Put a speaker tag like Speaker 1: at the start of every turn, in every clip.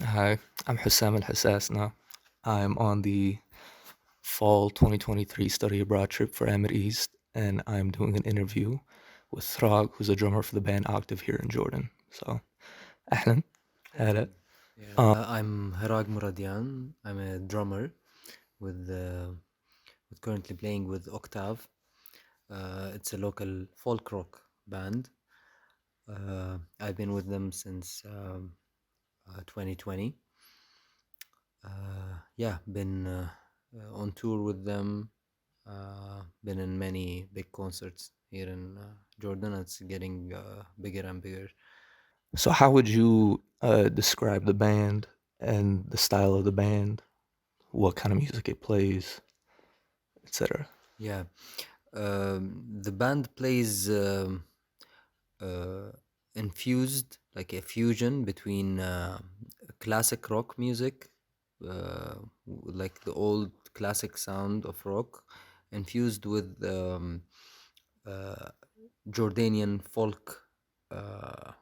Speaker 1: Hi, I'm Husam now. I'm on the fall 2023 study abroad trip for Amideast, and I'm doing an interview with Hrag, who's a drummer for the band Octave here in Jordan. So, Ahlan, had it.
Speaker 2: Ahlan. Yeah,
Speaker 1: Um,
Speaker 2: I'm Hrag Muradian. I'm a drummer with currently playing with Octave. It's a local folk rock band. I've been with them since 2020. Yeah, been on tour with them. Been in many big concerts here in Jordan. It's getting bigger and bigger.
Speaker 1: so, how would you describe the band and the style of the band? What kind of music it plays, etc.
Speaker 2: Yeah, the band plays uh, infused, like a fusion between classic rock music, like the old classic sound of rock, infused with uh, Jordanian folk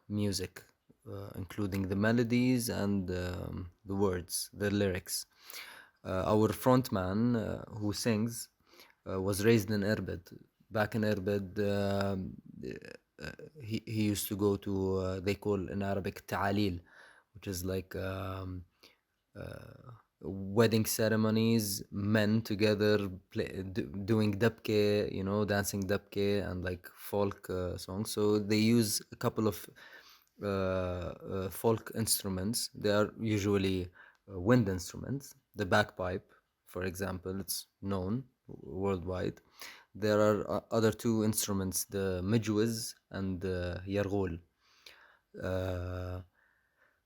Speaker 2: music, including the melodies and the words, the lyrics. Our frontman, who sings, was raised in Irbid. Back in Irbid, he used to go to, they call in Arabic, ta'alil, which is like wedding ceremonies, men together doing dabke, dancing dabke and like folk songs. So they use a couple of folk instruments. They are usually wind instruments. The bagpipe, for example, it's known worldwide. There are other two instruments, the mijwiz and the yargul. Uh,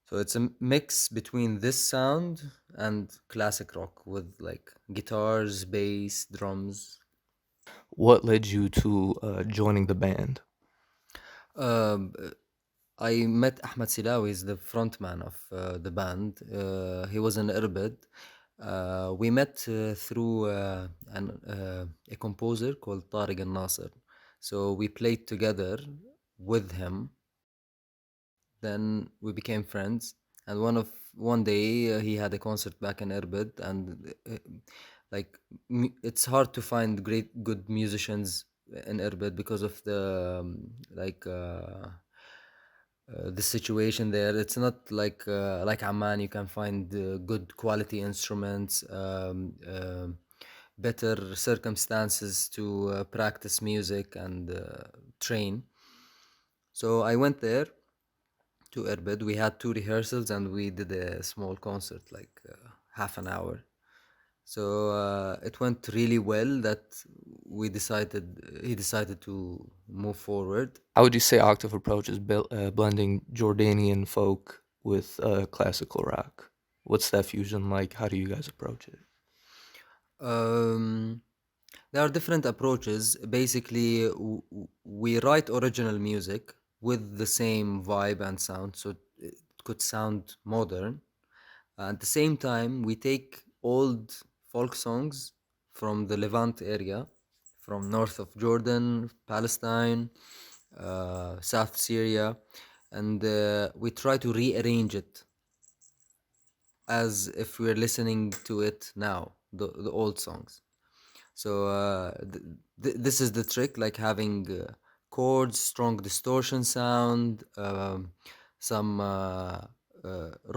Speaker 2: so it's a mix between this sound and classic rock with like guitars, bass, drums.
Speaker 1: What led you to joining the band?
Speaker 2: Um, I met Ahmed Silawi, is the frontman of the band. He was in Irbid. We met through a composer called Tariq Al Nasser. So we played together with him. Then we became friends. And one day he had a concert back in Irbid, and like it's hard to find good musicians in Irbid because of the the situation there. It's not like Amman. You can find good quality instruments, better circumstances to practice music and train. So I went there to Irbid. We had two rehearsals and we did a small concert, like half an hour. So it went really well that he decided to move forward.
Speaker 1: How would you say Octave approaches blending Jordanian folk with classical rock? What's that fusion like? How do you guys approach it?
Speaker 2: Um, there are different approaches. Basically, we write original music with the same vibe and sound, so it could sound modern. At the same time, we take old folk songs from the Levant area, from north of Jordan, Palestine, South Syria, and we try to rearrange it as if we're listening to it now, the old songs. So this is the trick, like having chords, strong distortion sound, some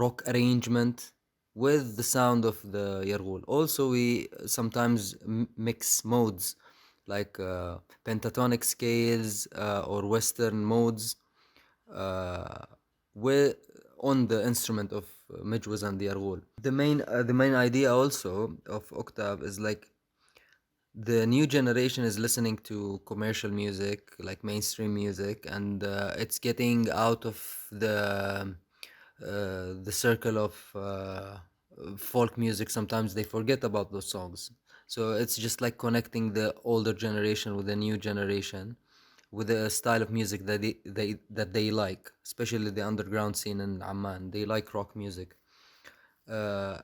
Speaker 2: rock arrangement with the sound of the yargul. Also, we sometimes mix modes like pentatonic scales or Western modes uh, with on the instrument of Mijwaz and the yargul. The main idea also of Octave is like the new generation is listening to commercial music, like mainstream music, and it's getting out of the circle of folk music. Sometimes they forget about those songs. So it's just like connecting the older generation with the new generation, with a style of music that they like, especially the underground scene in Amman. They like rock music. Uh,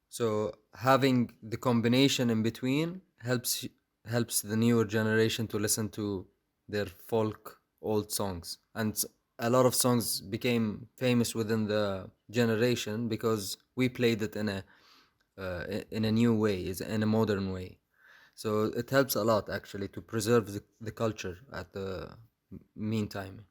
Speaker 2: so having the combination in between helps the newer generation to listen to their folk old songs, and a lot of songs became famous within the generation because we played it in a new way, is in a modern way. So it helps a lot actually to preserve the culture at the meantime.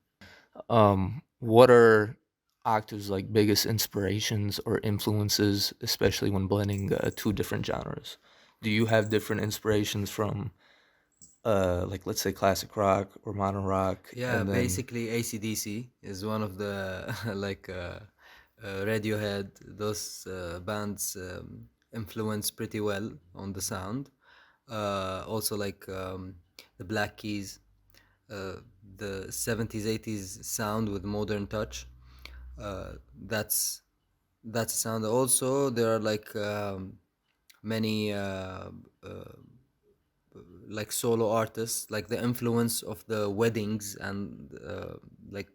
Speaker 1: What are Octave's like biggest inspirations or influences, especially when blending two different genres? Do you have different inspirations from like let's say classic rock or modern rock,
Speaker 2: Yeah,
Speaker 1: and then
Speaker 2: basically ACDC is one of the like Radiohead. Those bands influence pretty well on the sound. Also like the Black Keys, uh, the 70s 80s sound with modern touch. Uh, that's that's a sound. Also, there are like many like solo artists, like the influence of the weddings and like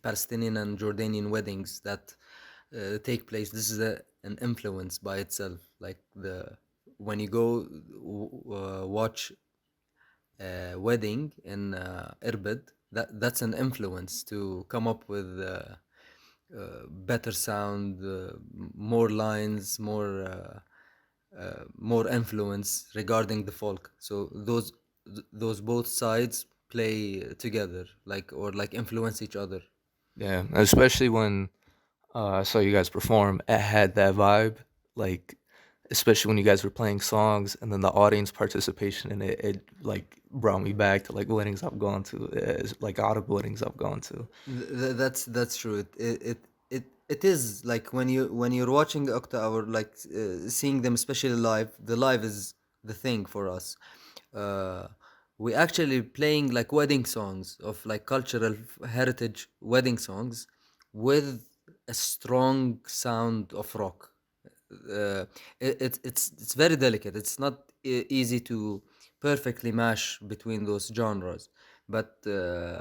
Speaker 2: Palestinian and Jordanian weddings that take place. This is an influence by itself. Like the when you go watch a wedding in Irbid, that's an influence to come up with better sound, more lines, more influence regarding the folk. So those both sides play together, like or like influence each other.
Speaker 1: yeah, especially when I saw you guys perform, it had that vibe, like especially when you guys were playing songs and then the audience participation in it, it like brought me back to like weddings I've gone to, like out of weddings I've gone to.
Speaker 2: That's true. It is like when you're watching Octa or like seeing them, especially live. The live is the thing for us. Uh, we actually playing like wedding songs of like cultural heritage wedding songs with a strong sound of rock. It's very delicate. It's not easy to perfectly mash between those genres, but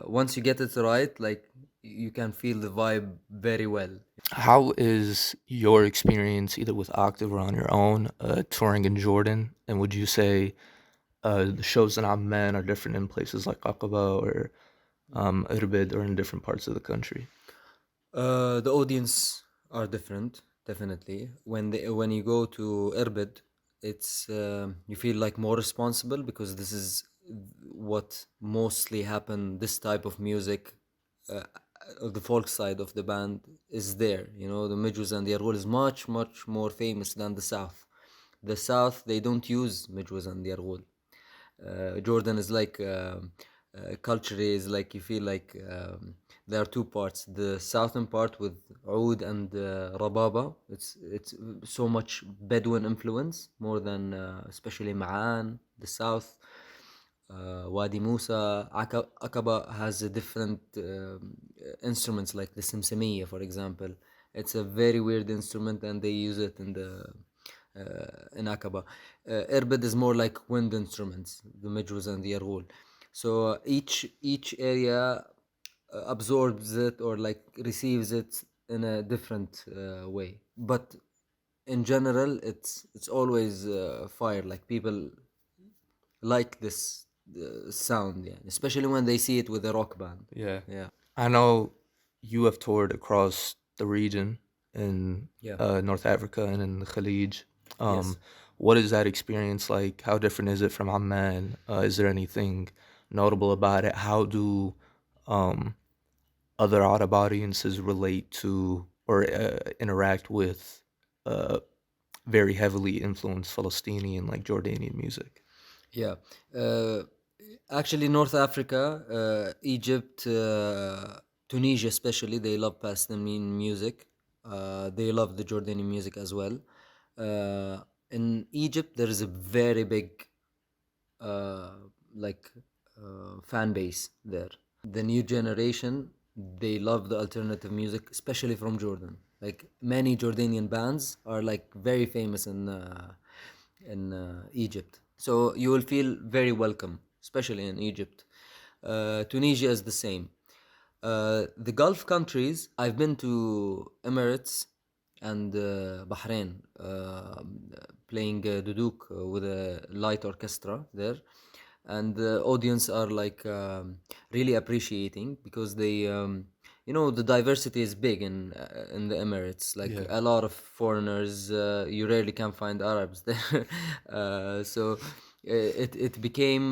Speaker 2: once you get it right, like you can feel the vibe very well.
Speaker 1: How is your experience either with Octave or on your own touring in Jordan? And would you say the shows in Amman are different in places like Aqaba or Irbid or in different parts of the country?
Speaker 2: The audience are different, definitely. When you go to Irbid, it's you feel like more responsible because this is what mostly happen. This type of music, uh, the folk side of the band is there. You know, the Midwest and the Yargul is much more famous than the South. The South they don't use Midwest and the Yargul. Jordan is like culture is like you feel like there are two parts. The southern part with Oud and Rababa. It's so much Bedouin influence more than especially Ma'an, the south. Wadi Musa, Aqaba has a different instruments like the simsimiya, for example. It's a very weird instrument, and they use it in Aqaba. Irbid is more like wind instruments, the Majuz and the Yarghul. So each area absorbs it or like receives it in a different way. But in general, it's always fire. Like people like this sound, yeah, especially when they see it with a rock band.
Speaker 1: Yeah.
Speaker 2: Yeah,
Speaker 1: I know you have toured across the region in
Speaker 2: yeah,
Speaker 1: North Africa and in the Khalij.
Speaker 2: yes.
Speaker 1: Um, what is that experience like? How different is it from Amman? Is there anything notable about it? How do um, other Arab audiences relate to or interact with uh, very heavily influenced Palestinian, like Jordanian music?
Speaker 2: Yeah. Uh, Actually, North Africa, Egypt, Tunisia, especially, they love Palestinian music. They love the Jordanian music as well. Uh, in Egypt, there is a very big uh, like fan base there. The new generation, they love the alternative music, especially from Jordan. Like many Jordanian bands are like very famous in Egypt. So you will feel very welcome, especially in Egypt. Tunisia is the same. The Gulf countries, I've been to Emirates and Bahrain, playing duduk with a light orchestra there, and the audience are like really appreciating because you know, the diversity is big in the Emirates. Like
Speaker 1: Yeah.
Speaker 2: a lot of foreigners, you rarely can find Arabs there. It became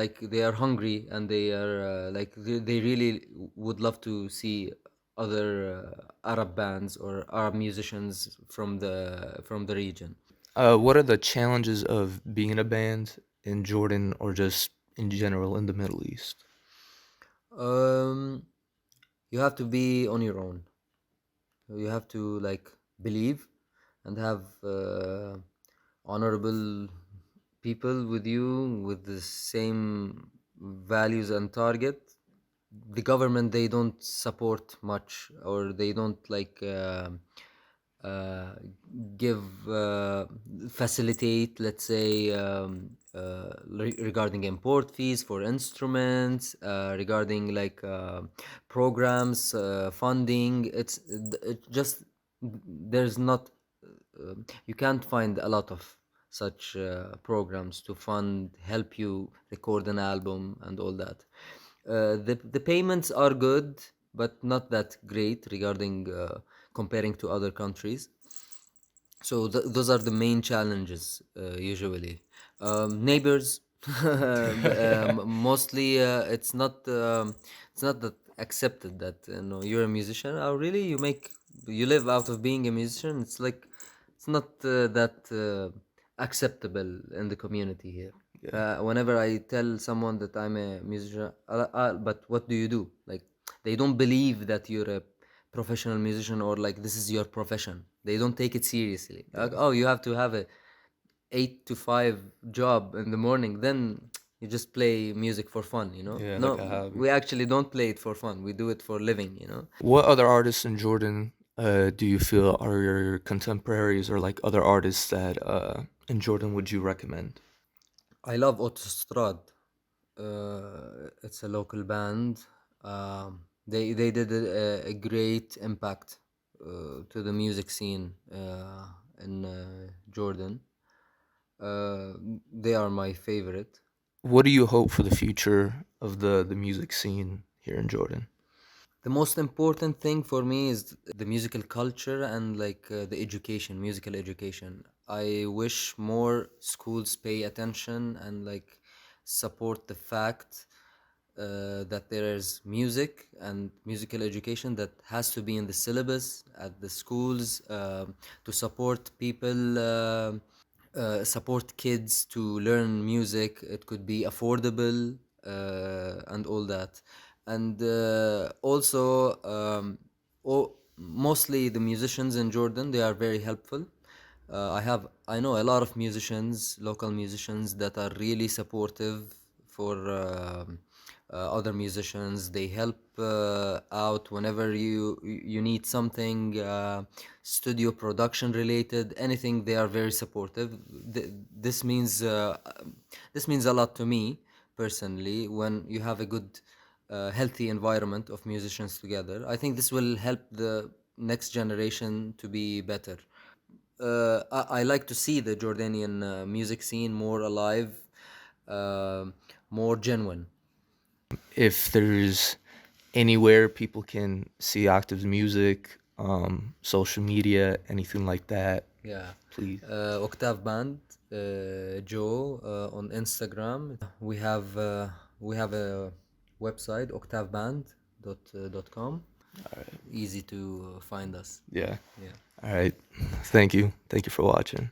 Speaker 2: like they are hungry, and they are like they really would love to see other Arab bands or Arab musicians from the region.
Speaker 1: What are the challenges of being in a band in Jordan or just in general in the Middle East?
Speaker 2: Um, you have to be on your own. You have to like believe and have honorable people with you with the same values and target. The government, they don't support much, or they don't like uh, give facilitate, let's say, regarding import fees for instruments, regarding like programs, funding. It just, there's not you can't find a lot of such programs to fund, help you record an album and all that. The payments are good, but not that great regarding comparing to other countries. So those are the main challenges usually. Neighbors, mostly it's not that accepted that you're a musician. Oh, really? You live out of being a musician? It's like it's not that acceptable in the community here.
Speaker 1: Yeah.
Speaker 2: Whenever I tell someone that I'm a musician, but what do you do? Like, they don't believe that you're a professional musician, or like this is your profession. They don't take it seriously. Like,
Speaker 1: Yeah.
Speaker 2: oh, you have to have a 8 to 5 job in the morning, then you just play music for fun, you know?
Speaker 1: Yeah, like a
Speaker 2: No,
Speaker 1: hobby.
Speaker 2: we actually don't play it for fun. We do it for living, you know?
Speaker 1: What other artists in Jordan do you feel are your contemporaries or like other artists that in Jordan would you recommend?
Speaker 2: I love Autostrad. It's a local band. They did a great impact to the music scene in Jordan. Uh, they are my favorite.
Speaker 1: What do you hope for the future of the music scene here in Jordan?
Speaker 2: The most important thing for me is the musical culture and like the education, musical education. I wish more schools pay attention and like support the fact that there is music and musical education that has to be in the syllabus at the schools, to support people, support kids to learn music. It could be affordable and all that. And also, mostly the musicians in Jordan, they are very helpful. I know a lot of musicians, local musicians, that are really supportive for other musicians. They help out whenever you need something studio production related, anything. They are very supportive. This means a lot to me personally. When you have a good healthy environment of musicians together, I think this will help the next generation to be better. I like to see the Jordanian music scene more alive, more genuine.
Speaker 1: If there's anywhere people can see Octave's music, social media, anything like that,
Speaker 2: Yeah,
Speaker 1: please.
Speaker 2: Octave Band, Joe on Instagram. We have a website, octaveband.com.
Speaker 1: All right.
Speaker 2: Easy to find us.
Speaker 1: Yeah.
Speaker 2: Yeah.
Speaker 1: All right. Thank you. Thank you for watching.